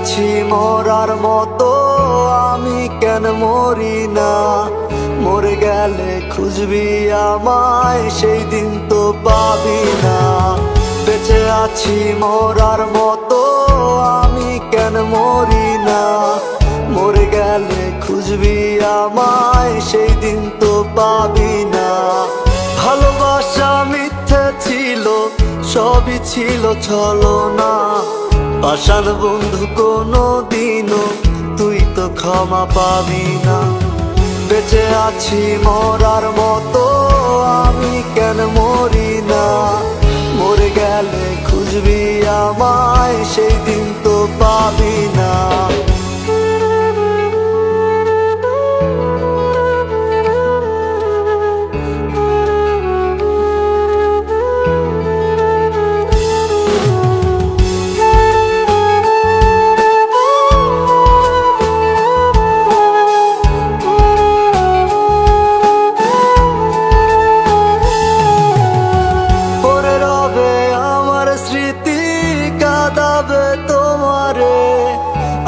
আছি মরার মতো, আমি কেন মরি না? মরে গেলে খুঁজবি আমায়, সেই দিন তো পাবি না। বেঁচে আছি মরার মতো, আমি কেন মরি না? মরে গেলে খুঁজবি আমায়, সেই দিন তো পাবি না। ভালোবাসা মিথ্যে ছিল, সবই ছিল ছলনা। পাষাণ বন্ধু কোনো দিনও তুই তো ক্ষমা পাবি না। বেঁচে আছি মরার মতো, আমি কেন মরি না? মরে গেলে খুঁজবি আমায়, সেই দিন তো পাবি না।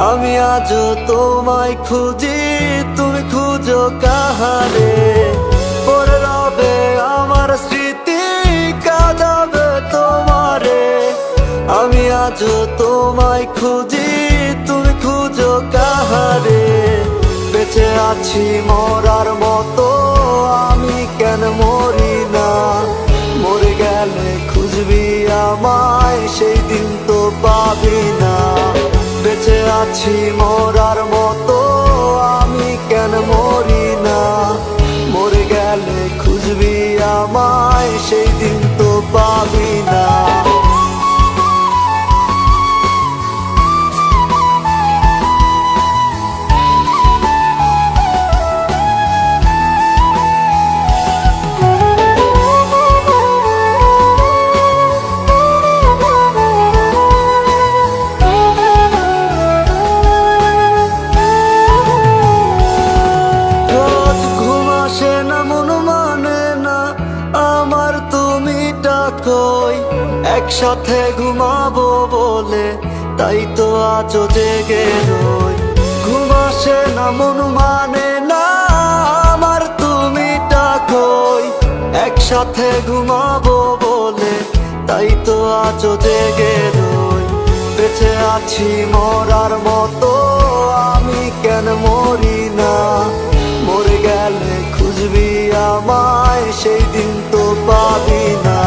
আমি আজও তোমায় খুঁজি, তুমি খুঁজো কাহারে? পড়ে রবে আমার স্মৃতি, কাঁদাবে তোমারে। আমি আজও তোমায় খুঁজি, তুমি খুঁজো কাহারে? বেঁচে আছি মরার মতো, আমি কেন মরি না? মরে গেলে খুঁজবি আমায়, সেই দিন তো পাবি না। বেঁচে আছি মরার মতো, আমি কেন মরি না? মরে গেলে খুঁজবি আমায়, সেই দিন তো পাবি না। একসাথে ঘুমাবো বলে তাই তো আজও জেগে রই। ঘুম আসে না, মন মানে না আমার, তুমি ডাকোই। একসাথে ঘুমাবো বলে তাই তো আজও জেগে রই। বেঁচে আছি মরার মতো, আমি কেন মরি না? মরে গেলে খুঁজবি আমায়, সেই দিন তো পাবি না।